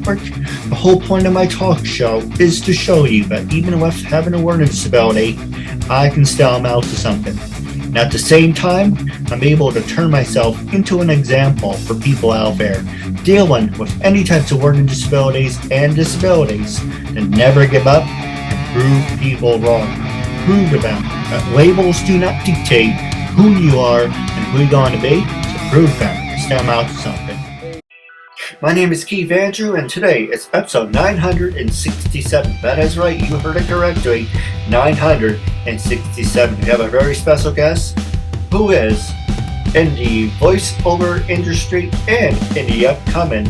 Network. The whole point of my talk show is to show you that even with having a learning disability, I can still amount to something. And at the same time, I'm able to turn myself into an example for people out there dealing with any types of learning disabilities and disabilities to never give up and prove people wrong. Prove to them that labels do not dictate who you are and who you're going to be, so prove them and stand out to something. My name is Keith Andrew, and today is episode 967. That is right, you heard it correctly, 967. We have a very special guest who is in the voiceover industry and in the upcoming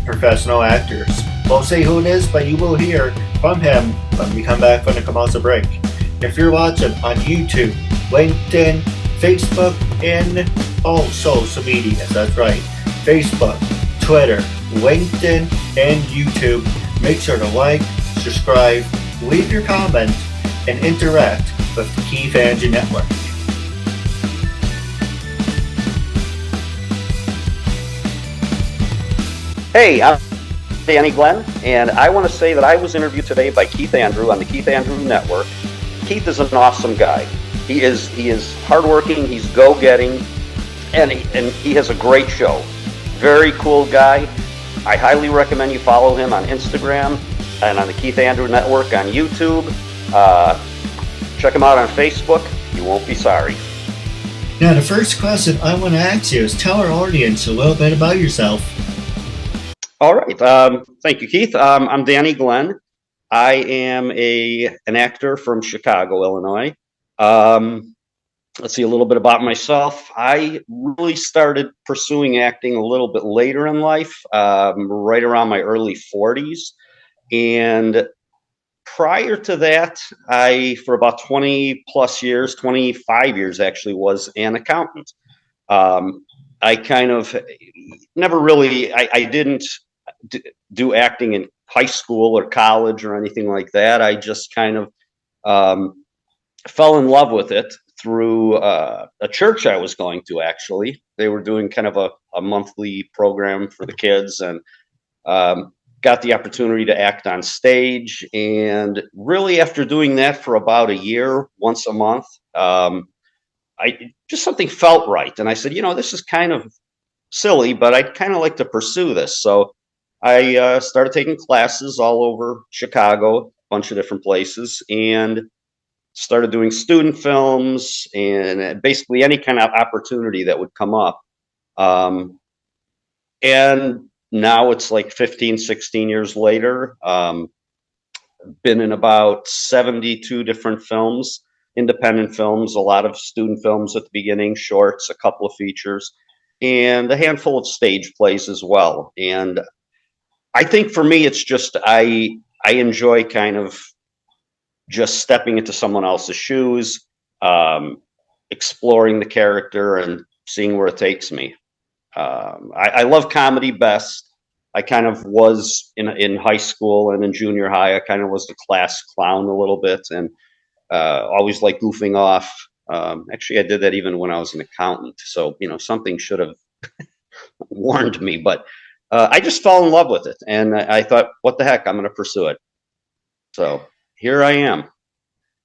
professional actors. Won't say who it is, but you will hear from him when we come back from the commercial break. If you're watching on YouTube, LinkedIn, Facebook, and all social media, that's right, Facebook, Twitter, LinkedIn, and YouTube, make sure to like, subscribe, leave your comments, and interact with the Keith Andrew Network. Hey, I'm Danny Glenn, and I want to say that I was interviewed today by Keith Andrew on the Keith Andrew Network. Keith is an awesome guy. He is hardworking, he's go-getting, and he has a great show. Very cool guy. I highly recommend you follow him on Instagram and on the Keith Andrew Network on YouTube. Check him out on Facebook. You won't be sorry. Now, the first question I want to ask you is tell our audience a little bit about yourself. All right. Thank you, Keith. I'm Danny Glenn. I am an actor from Chicago, Illinois. Let's see a little bit about myself. I really started pursuing acting a little bit later in life, right around my early 40s. And prior to that, for about 20 plus years, 25 years actually, was an accountant. I kind of never really, I didn't do acting in high school or college or anything like that. I just kind of fell in love with it through a church I was going to, actually. They were doing kind of a monthly program for the kids, and got the opportunity to act on stage. And really, after doing that for about a year, once a month, just something felt right. And I said, this is kind of silly, but I'd kind of like to pursue this. So I started taking classes all over Chicago, a bunch of different places, and started doing student films and basically any kind of opportunity that would come up. And now it's like 15, 16 years later. Been in about 72 different films, independent films, a lot of student films at the beginning, shorts, a couple of features, and a handful of stage plays as well. And I think for me, it's just I enjoy kind of just stepping into someone else's shoes, exploring the character and seeing where it takes me. I love comedy best. I kind of was in high school and in junior high, I kind of was the class clown a little bit, and always like goofing off. Actually, I did that even when I was an accountant. So, something should have warned me, but I just fell in love with it. And I thought, what the heck, I'm going to pursue it. So here I am.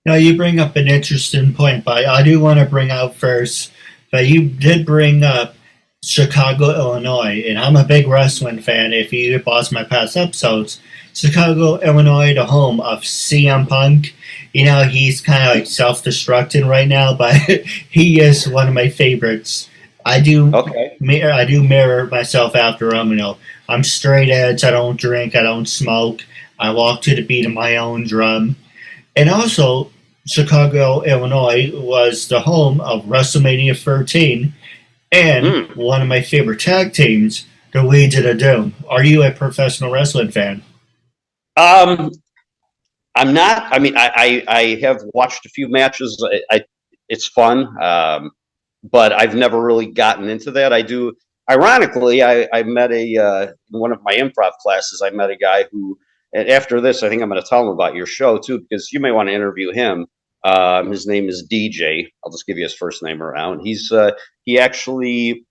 Now, you bring up an interesting point, but I do want to bring out first that you did bring up Chicago, Illinois, and I'm a big wrestling fan. If you watch my past episodes, Chicago, Illinois, the home of CM Punk. He's kind of like self-destructing right now, but he is one of my favorites. I do mirror myself after him. I'm straight edge. I don't drink. I don't smoke. I walk to the beat of my own drum. And also, Chicago, Illinois was the home of WrestleMania 13 and one of my favorite tag teams, the Legion of Doom. Are you a professional wrestling fan? I'm not. I mean, I have watched a few matches. It's fun, but I've never really gotten into that. I do. Ironically, I met in one of my improv classes, I met a guy who, and after this, I think I'm going to tell him about your show too, because you may want to interview him. His name is DJ. I'll just give you his first name around. He actually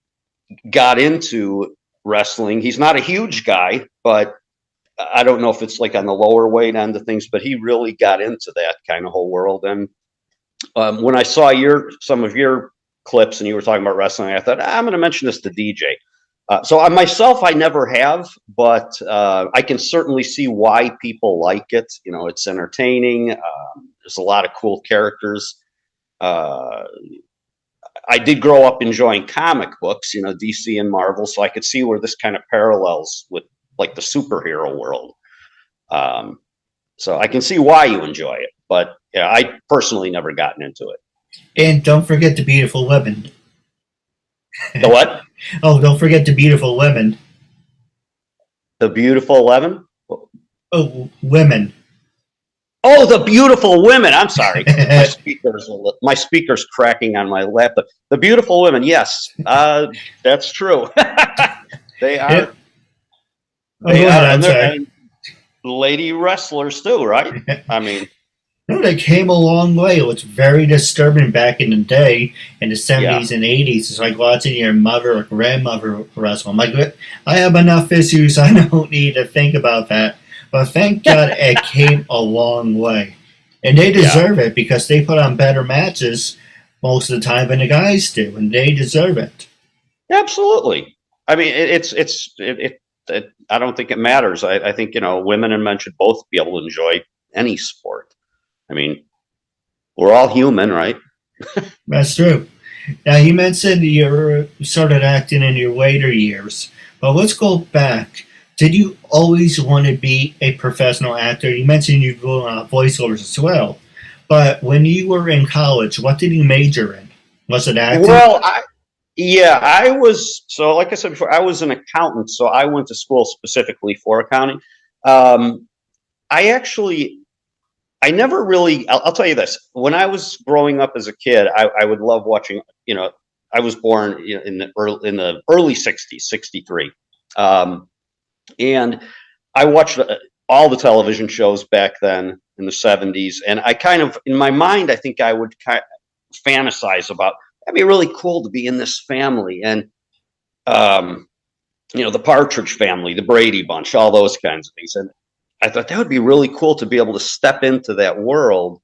got into wrestling. He's not a huge guy, but I don't know if it's like on the lower weight end of things, but he really got into that kind of whole world. And when I saw some of your clips and you were talking about wrestling, I thought, I'm going to mention this to DJ. So I myself, I never have, but I can certainly see why people like it. You know, it's entertaining. There's a lot of cool characters. I did grow up enjoying comic books, you know, DC and Marvel, so I could see where this kind of parallels with like the superhero world. So I can see why you enjoy it, but yeah, I personally never gotten into it. And don't forget the beautiful women. The what? Oh, don't forget the beautiful women. The Beautiful 11? Oh, women. Oh, the beautiful women. I'm sorry. My speaker's cracking on my laptop. The beautiful women. Yes, that's true. They are. Yep. They are. And lady wrestlers too, right? I mean, no, they came a long way. It was very disturbing back in the day, in the 70s and 80s. It's like watching your mother or grandmother wrestle. I'm like, I have enough issues. I don't need to think about that. But thank God it came a long way. And they deserve it because they put on better matches most of the time than the guys do, and they deserve it. Absolutely. I mean, I don't think it matters. I think, you know, women and men should both be able to enjoy any sport. I mean, we're all human, right? That's true. Now, you mentioned you started acting in your later years, but let's go back. Did you always want to be a professional actor? You mentioned you do voiceovers as well, but when you were in college, what did you major in? Was it acting? Well, I was, so like I said before, I was an accountant, so I went to school specifically for accounting. I never really, I'll tell you this, when I was growing up as a kid, I would love watching, you know, I was born in the early 60s, 63. And I watched all the television shows back then in the 70s. And I kind of, in my mind, I think I would kind of fantasize about, that'd be really cool to be in this family. And, you know, the Partridge Family, the Brady Bunch, all those kinds of things. And I thought that would be really cool to be able to step into that world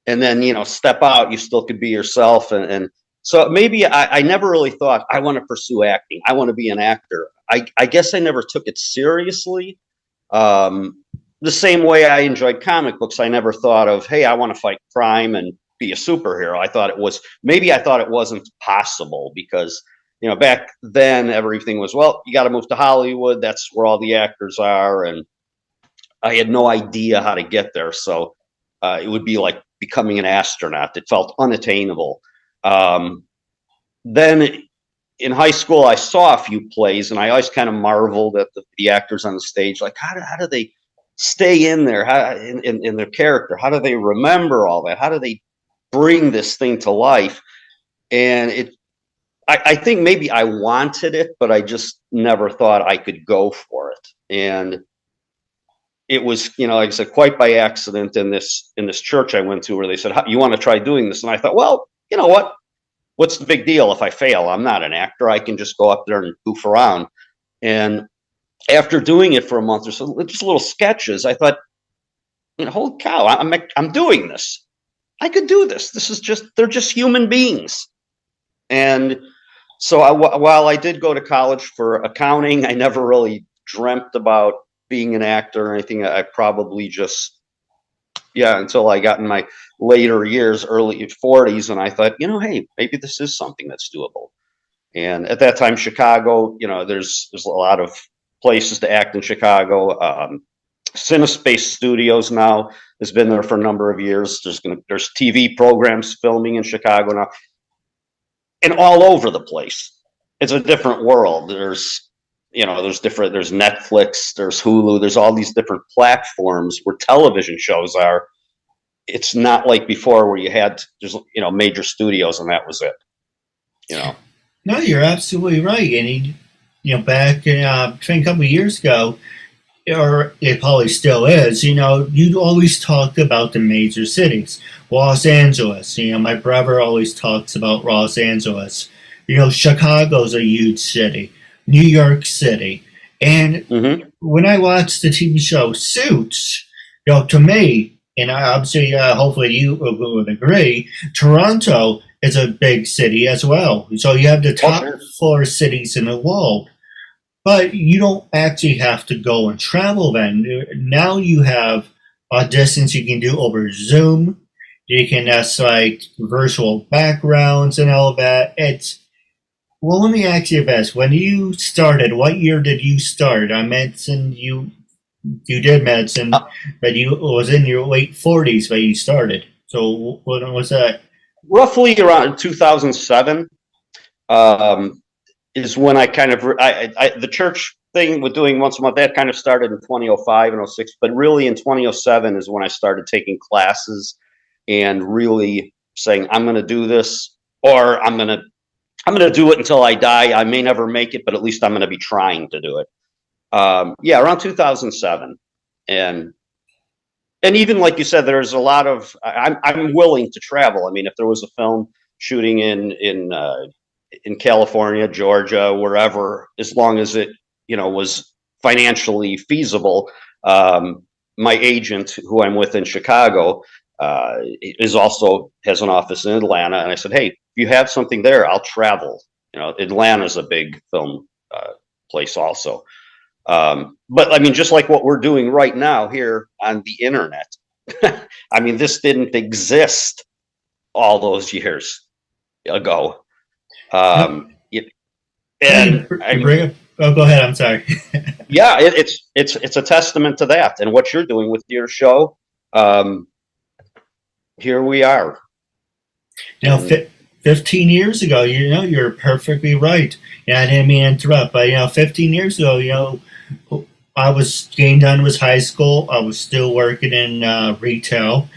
and then, you know, step out, you still could be yourself. And so maybe I never really thought I want to pursue acting. I want to be an actor. I guess I never took it seriously. The same way I enjoyed comic books, I never thought of, hey, I want to fight crime and be a superhero. I thought it wasn't possible because, you know, back then everything was, well, you got to move to Hollywood. That's where all the actors are. And I had no idea how to get there. So it would be like becoming an astronaut. It felt unattainable. Then in high school, I saw a few plays, and I always kind of marveled at the actors on the stage. Like, how do they stay in there in their character? How do they remember all that? How do they bring this thing to life? And I think maybe I wanted it, but I just never thought I could go for it. And it was, you know, like I said, quite by accident in this church I went to where they said, you want to try doing this? And I thought, well, you know what? What's the big deal if I fail? I'm not an actor. I can just go up there and goof around. And after doing it for a month or so, just little sketches, I thought, you know, holy cow, I'm doing this. I could do this. They're just human beings. And so while I did go to college for accounting, I never really dreamt about being an actor or anything. I probably just, until I got in my later years, early 40s, and I thought, you know, hey, maybe this is something that's doable. And at that time, Chicago, you know, there's a lot of places to act in Chicago. CineSpace Studios now has been there for a number of years. There's TV programs filming in Chicago now, and all over the place. It's a different world. There's Netflix, there's Hulu, there's all these different platforms where television shows are. It's not like before where there's major studios and that was it. You know. No, you're absolutely right. And back I think a couple of years ago, or it probably still is, you'd always talked about the major cities. Los Angeles, my brother always talks about Los Angeles. Chicago's a huge city. New York City. And Mm-hmm. when I watched the TV show Suits, to me, and obviously, hopefully you would agree, Toronto is a big city as well. So you have the Oh, top sure. 4 cities in the world, but you don't actually have to go and travel then. Now you have auditions you can do over Zoom. You can ask like virtual backgrounds and all that. Well, let me ask you this. When you started, what year did you start? I mentioned you did medicine, but you it was in your late 40s when you started. So what was that? Roughly around 2007 is when I kind of the church thing with doing once a month that kind of started in 2005 and '06, but really in 2007 is when I started taking classes and really saying I'm going to do this, or I'm going to do it until I die. I may never make it, but at least I'm going to be trying to do it. Yeah, around 2007, and even like you said, there's a lot of I'm willing to travel. I mean, if there was a film shooting in California, Georgia, wherever, as long as it was financially feasible. My agent, who I'm with in Chicago, is also has an office in Atlanta, and I said, hey, if you have something there, I'll travel. Atlanta's a big film place also. But I mean, just like what we're doing right now here on the internet, I mean, this didn't exist all those years ago. No, And I mean, bring up. Oh, go ahead. I'm sorry. yeah, it's a testament to that and what you're doing with your show. Here we are. And 15 years ago, you're perfectly right. Yeah, I didn't mean to interrupt, but 15 years ago, I was getting done with high school. I was still working in retail.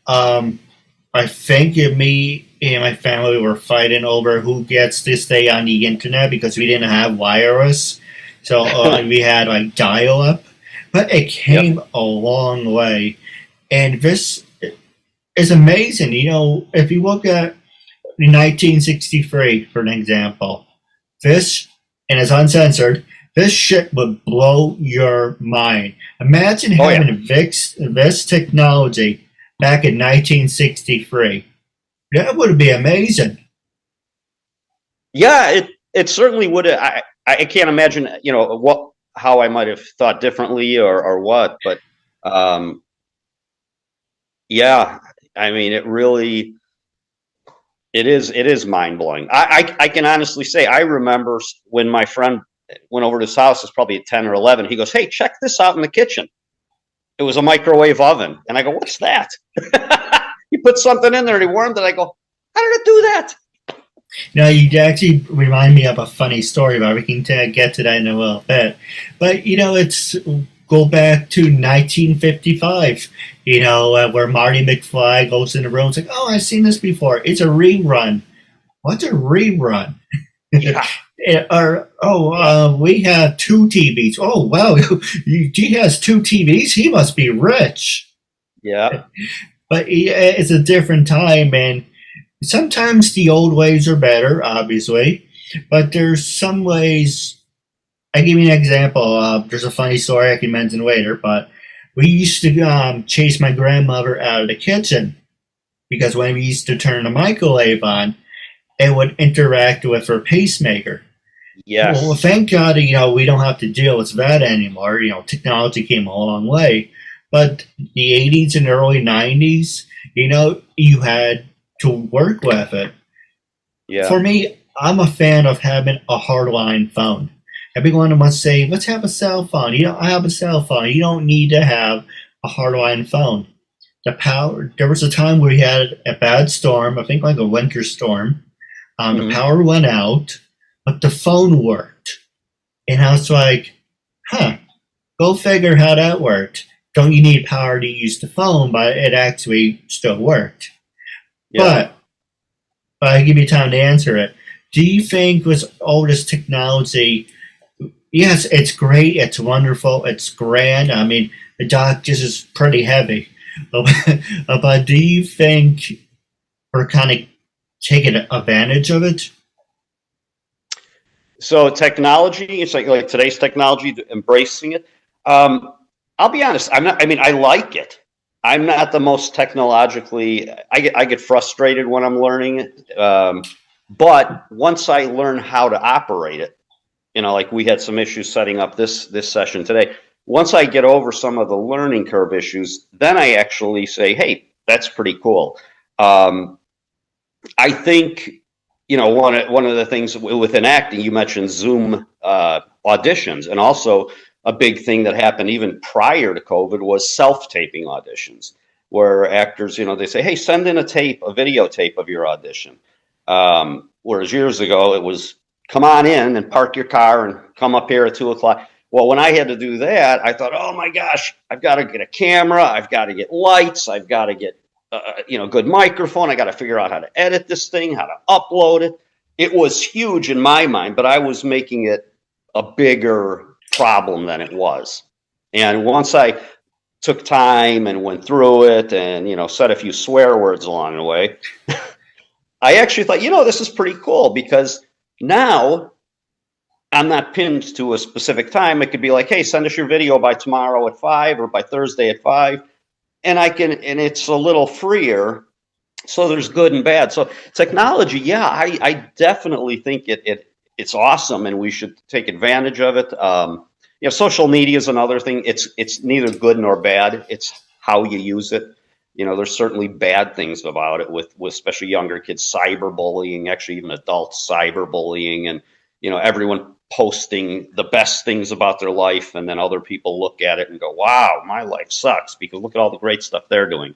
Um, I think me and my family were fighting over who gets to stay on the internet because we didn't have wireless. So we had like dial up, but it came a long way. And this is amazing. If you look at 1963, for an example, this, and it's uncensored, this shit would blow your mind. Imagine having this technology back in 1963. That would be amazing. Yeah, it certainly would. I can't imagine, how I might have thought differently or what, but yeah, I mean, it is mind blowing. I can honestly say I remember when my friend went over to his house. It's probably at 10 or 11. He goes, "Hey, check this out in the kitchen." It was a microwave oven, and I go, "What's that?" He put something in there and he warmed it. I go, "How did it do that?" Now, you actually remind me of a funny story, but we can get to that in a little bit. But, it's go back to 1955, where Marty McFly goes in the room and says, oh, I've seen this before. It's a rerun. What's a rerun? Yeah. We have 2 TVs. Oh, wow. He has 2 TVs. He must be rich. Yeah. But it's a different time, and sometimes the old ways are better, obviously, but there's some ways. I give you an example. There's a funny story I can mention later, but we used to chase my grandmother out of the kitchen because when we used to turn the microwave on, it would interact with her pacemaker. Yes. Well, thank God, we don't have to deal with that anymore. Technology came a long way. But the 80s and early 90s, you had to work with it. Yeah. For me, I'm a fan of having a hardline phone. Everyone must say, let's have a cell phone. I have a cell phone. You don't need to have a hardline phone. There was a time where we had a bad storm, I think like a winter storm. The power went out, but the phone worked. And I was like, go figure how that worked. Don't you need power to use the phone, but it actually still worked. Yeah. But I give you time to answer it. Do you think with all this technology, yes, it's great, it's wonderful, it's grand. I mean, the dock just is pretty heavy. But do you think we're kind of taking advantage of it? So technology, it's like today's technology, embracing it. I'll be honest, I'm not. I mean, I like it. I'm not the most technologically. I get frustrated when I'm learning it. But once I learn how to operate it, like we had some issues setting up this session today. Once I get over some of the learning curve issues, then I actually say, hey, that's pretty cool. I think, one of the things within acting, you mentioned Zoom auditions, and also a big thing that happened even prior to COVID was self-taping auditions, where actors, they say, hey, send in a videotape of your audition. Whereas years ago, it was come on in and park your car and come up here at 2:00. Well, when I had to do that, I thought, oh my gosh, I've got to get a camera, I've got to get lights, I've got to get good microphone. I got to figure out how to edit this thing, how to upload it. It was huge in my mind, but I was making it a bigger problem than it was. And once I took time and went through it and, said a few swear words along the way, I actually thought, this is pretty cool, because now I'm not pinned to a specific time. It could be like, hey, send us your video by tomorrow at 5 or by Thursday at 5. And and it's a little freer. So there's good and bad. So technology, yeah, I definitely think it's awesome, and we should take advantage of it. Social media is another thing. It's neither good nor bad. It's how you use it. There's certainly bad things about it with especially younger kids, cyberbullying, actually even adults cyberbullying, and everyone posting the best things about their life, and then other people look at it and go, wow, my life sucks, because look at all the great stuff they're doing.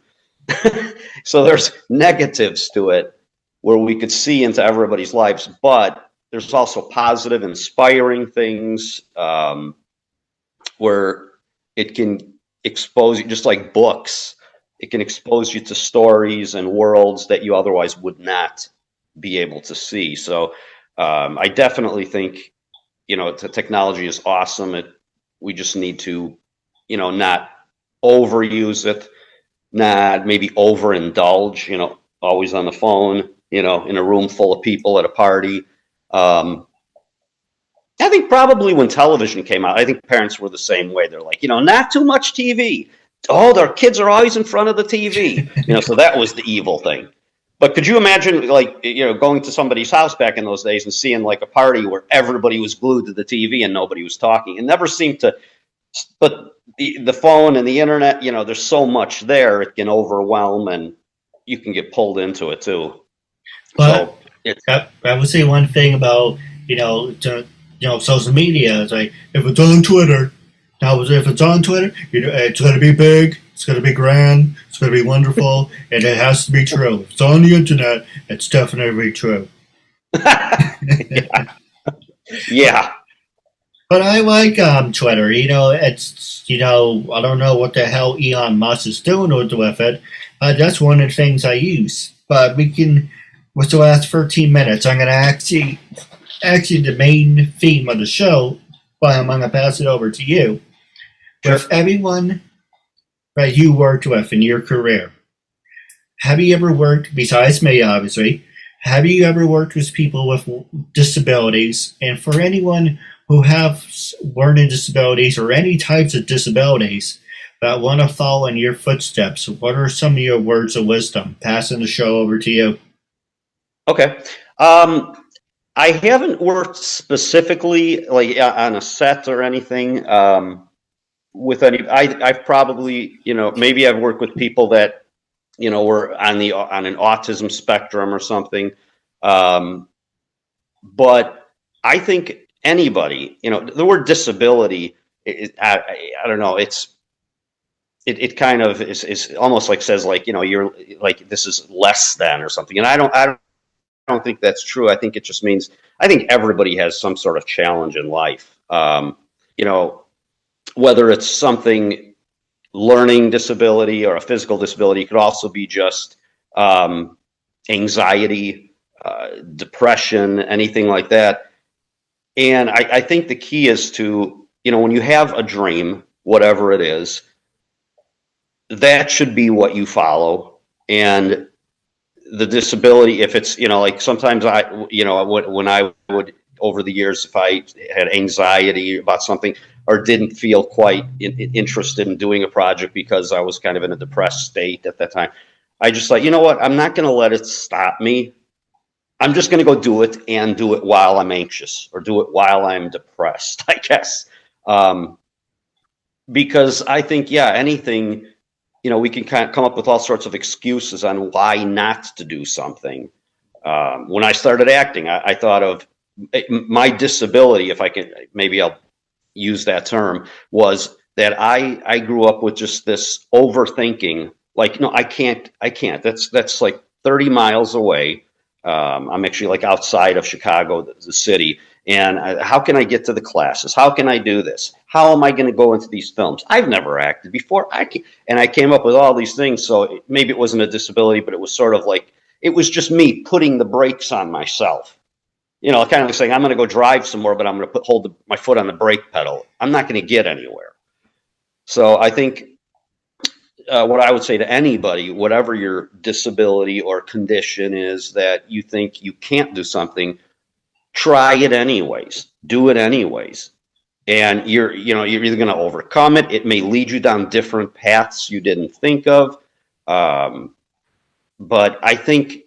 So there's negatives to it where we could see into everybody's lives, but there's also positive, inspiring things where it can expose you, just like books. It can expose you to stories and worlds that you otherwise would not be able to see. So I definitely think, the technology is awesome. We just need to, not overuse it, not maybe overindulge, always on the phone, in a room full of people at a party. I think probably when television came out, I think parents were the same way. They're like, not too much TV. Oh, their kids are always in front of the TV. So that was the evil thing. But could you imagine, like, going to somebody's house back in those days and seeing like a party where everybody was glued to the TV and nobody was talking? It never seemed to, but the phone and the internet, there's so much there, it can overwhelm, and you can get pulled into it too. But so I would say one thing about, social media is like, if it's on Twitter, if it's on Twitter, it's going to be big, it's going to be grand, it's going to be wonderful, and it has to be true. If it's on the internet, it's definitely true. Yeah. But I like Twitter. It's I don't know what the hell Elon Musk is doing with it. That's one of the things I use. But with the last 13 minutes, I'm going to actually the main theme of the show. But I'm going to pass it over to you. With everyone that you worked with in your career, have you ever worked, besides me obviously, have you ever worked with people with disabilities? And for anyone who have learning disabilities or any types of disabilities that want to follow in your footsteps, what are some of your words of wisdom? Passing the show over to you. Okay. I haven't worked specifically like on a set or anything with any. I've probably, maybe I've worked with people that, were on an autism spectrum or something. But I think anybody, the word disability, I don't know. It kind of is almost like says like, you're like, this is less than or something. And I don't think that's true. I think it just means, I think everybody has some sort of challenge in life. Whether it's something learning disability or a physical disability, it could also be just anxiety, depression, anything like that. And I think the key is to, when you have a dream, whatever it is, that should be what you follow. And the disability, if it's, like sometimes when I would over the years if I had anxiety about something or didn't feel quite interested in doing a project because I was kind of in a depressed state at that time. I just thought, you know what? I'm not going to let it stop me. I'm just going to go do it and do it while I'm anxious or do it while I'm depressed, I guess. Because I think, yeah, anything, you know, we can kind of come up with all sorts of excuses on why not to do something. When I started acting, I thought of my disability, if I can, maybe I'll use that term, was that I grew up with just this overthinking, like, no, I can't. That's like 30 miles away. I'm actually like outside of Chicago, the city. And how can I get to the classes? How can I do this? How am I going to go into these films? I've never acted before. And I came up with all these things. So maybe it wasn't a disability, but it was sort of like, it was just me putting the brakes on myself. You know, kind of saying, I'm going to go drive some more, but I'm going to hold my foot on the brake pedal. I'm not going to get anywhere. So I think what I would say to anybody, whatever your disability or condition is that you think you can't do something, try it anyways. Do it anyways. And you're either going to overcome it. It may lead you down different paths you didn't think of. But I think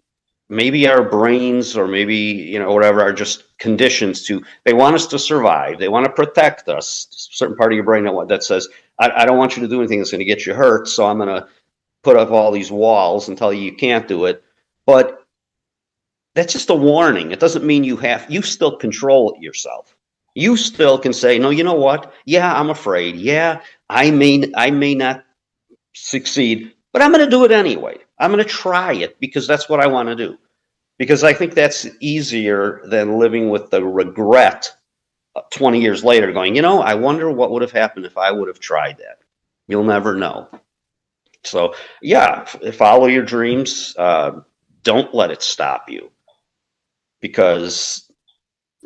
maybe our brains or maybe, you know, whatever are just conditions they want us to survive. They want to protect us. A certain part of your brain that says, I don't want you to do anything that's going to get you hurt. So I'm going to put up all these walls and tell you can't do it. But that's just a warning. It doesn't mean you still control it yourself. You still can say, no, you know what? Yeah, I'm afraid. Yeah, I may not succeed, but I'm going to do it anyway. I'm going to try it because that's what I want to do. Because I think that's easier than living with the regret 20 years later going, you know, I wonder what would have happened if I would have tried that. You'll never know. So, yeah, follow your dreams. Don't let it stop you. Because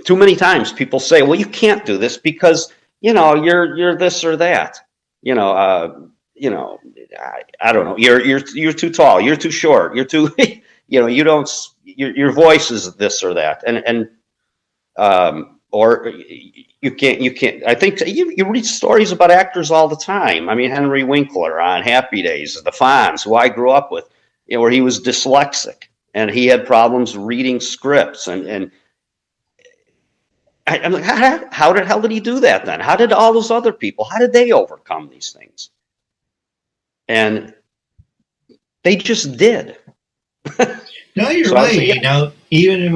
too many times people say, well, you can't do this because, you know, you're this or that. You know, I don't know. You're too tall. You're too short. You're too, you know, your voice is this or that. Or you can't. I think you read stories about actors all the time. I mean, Henry Winkler on Happy Days, the Fonz, who I grew up with, you know, where he was dyslexic and he had problems reading scripts. And I'm like, how the hell did he do that then? How did all those other people, how did they overcome these things? And they just did. No, you're So right. yeah, You know, even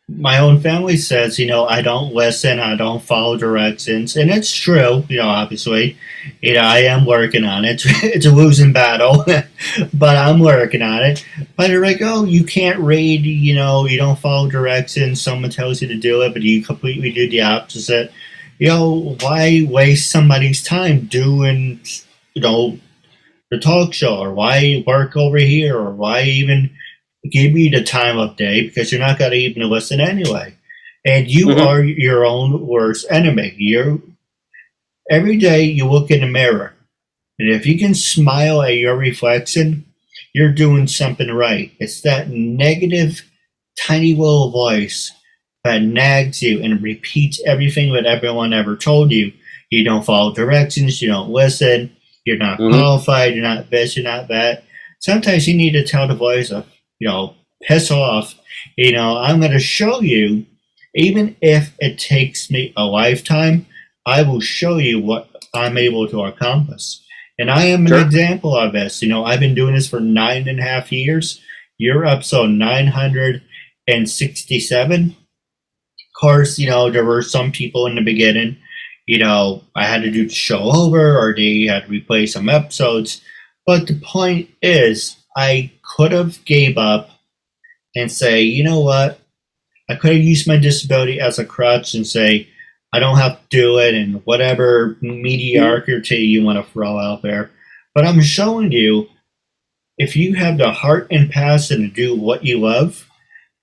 my own family says, you know, I don't listen, I don't follow directions, and it's true. You know, obviously, you know, I am working on it. It's a losing battle, but I'm working on it. But they're like, oh, you can't read. You know, you don't follow directions. Someone tells you to do it, but you completely do the opposite. You know, why waste somebody's time doing, you know, the talk show, or why work over here, or why even give me the time of day, because you're not going to even listen anyway. And you mm-hmm. are your own worst enemy. Every day you look in the mirror, and if you can smile at your reflection, you're doing something right. It's that negative, tiny little voice that nags you and repeats everything that everyone ever told you. You don't follow directions, you don't listen, you're not qualified, you're not this, you're not that. Sometimes you need to tell the voice of, you know, piss off. You know, I'm going to show you, even if it takes me a lifetime, I will show you what I'm able to accomplish. And I am an example of this. You know, I've been doing this for 9.5 years. You're episode 967. Of course, you know, there were some people in the beginning, you know, I had to do the show over, or they had to replay some episodes. But the point is, I could have gave up and say, you know what? I could have used my disability as a crutch and say, I don't have to do it, and whatever mediocrity you want to throw out there. But I'm showing you, if you have the heart and passion to do what you love,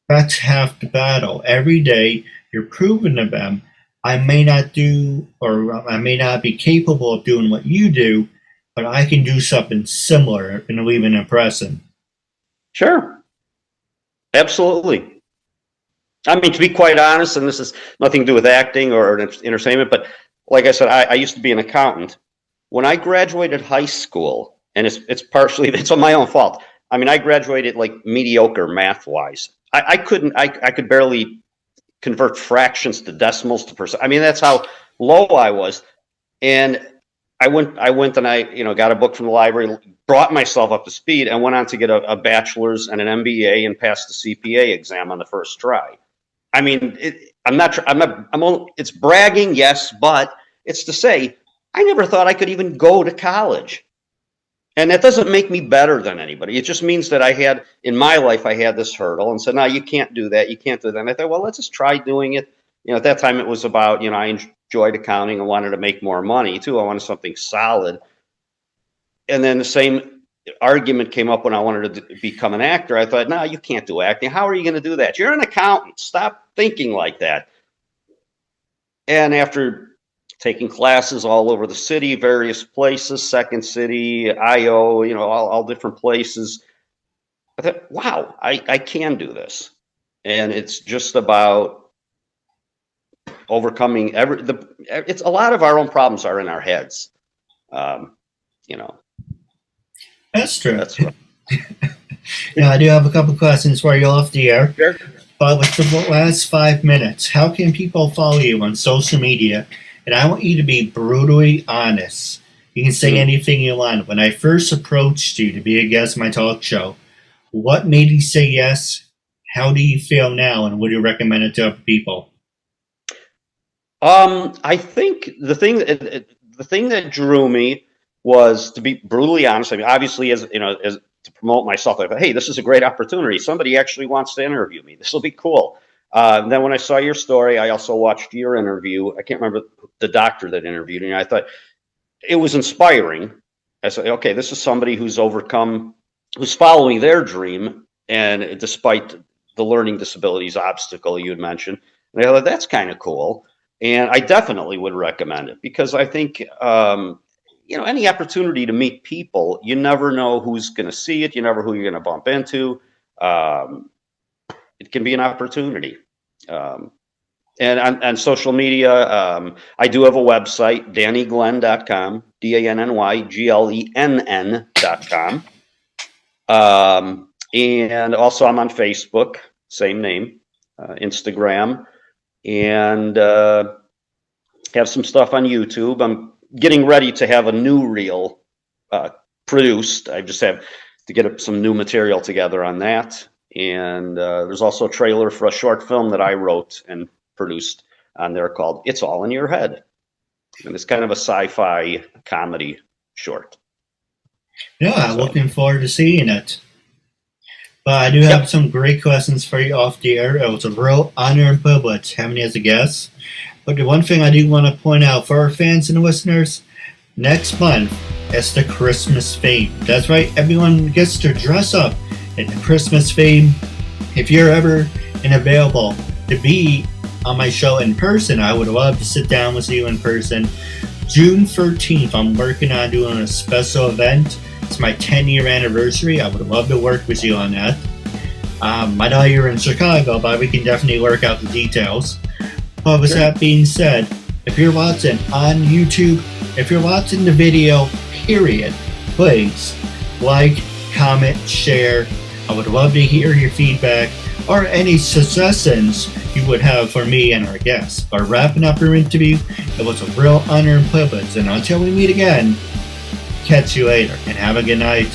that's half the battle. Every day, you're proving to them, I may not do, or I may not be capable of doing what you do, but I can do something similar and leave an impression. Sure. Absolutely. I mean, to be quite honest, and this is nothing to do with acting or entertainment, but like I said, I used to be an accountant. When I graduated high school, and it's partially, it's on my own fault. I mean, I graduated like mediocre math-wise. I could barely convert fractions to decimals to percent. I mean, that's how low I was. And I went and I, got a book from the library, brought myself up to speed, and went on to get a bachelor's and an MBA and passed the CPA exam on the first try. I mean, it's bragging, yes, but it's to say, I never thought I could even go to college. And that doesn't make me better than anybody. It just means that in my life, I had this hurdle and said, no, you can't do that. You can't do that. And I thought, well, let's just try doing it. At that time it was about, I enjoyed accounting and wanted to make more money too. I wanted something solid. And then the same argument came up when I wanted to become an actor. I thought, no, you can't do acting. How are you going to do that? You're an accountant. Stop thinking like that. And after taking classes all over the city, various places, Second City, IO, all different places, I thought, wow, I can do this. And it's just about overcoming it's a lot of our own problems are in our heads. That's true. That's right. Now, I do have a couple questions for you off the air. Sure. But with the last 5 minutes, how can people follow you on social media? And I want you to be brutally honest. You can say anything you want. When I first approached you to be a guest on my talk show, what made you say yes? How do you feel now? And would you recommend it to other people? I think the thing that drew me was, to be brutally honest. I mean, obviously, as to promote myself, I thought, hey, this is a great opportunity. Somebody actually wants to interview me. This will be cool. Then when I saw your story, I also watched your interview. I can't remember the doctor that interviewed me. I thought it was inspiring. I said, okay, this is somebody who's following their dream, and despite the learning disabilities obstacle you had mentioned, and I thought that's kind of cool. And I definitely would recommend it, because I think, any opportunity to meet people, you never know who's going to see it. You never know who you're going to bump into. It can be an opportunity. And on social media, I do have a website, DannyGlenn.com, DannyGlenn.com. And also I'm on Facebook, same name, Instagram, and have some stuff on YouTube. I'm getting ready to have a new reel produced. I just have to get some new material together on that. And there's also a trailer for a short film that I wrote and produced on there called It's All in Your Head. And it's kind of a sci-fi comedy short. Yeah, looking forward to seeing it. But I do have some great questions for you off the air. It was a real honor and privilege having you as a guest. But the one thing I do want to point out for our fans and listeners, next month is the Christmas theme. That's right, everyone gets to dress up in the Christmas theme. If you're ever available to be on my show in person, I would love to sit down with you in person. June 13th, I'm working on doing a special event. It's my 10-year anniversary. I would love to work with you on that. I know you're in Chicago, but we can definitely work out the details. But with that being said, if you're watching on YouTube, if you're watching the video, period, please like, comment, share. I would love to hear your feedback or any suggestions you would have for me and our guests. But wrapping up your interview, it was a real honor and privilege. And until we meet again, catch you later and have a good night.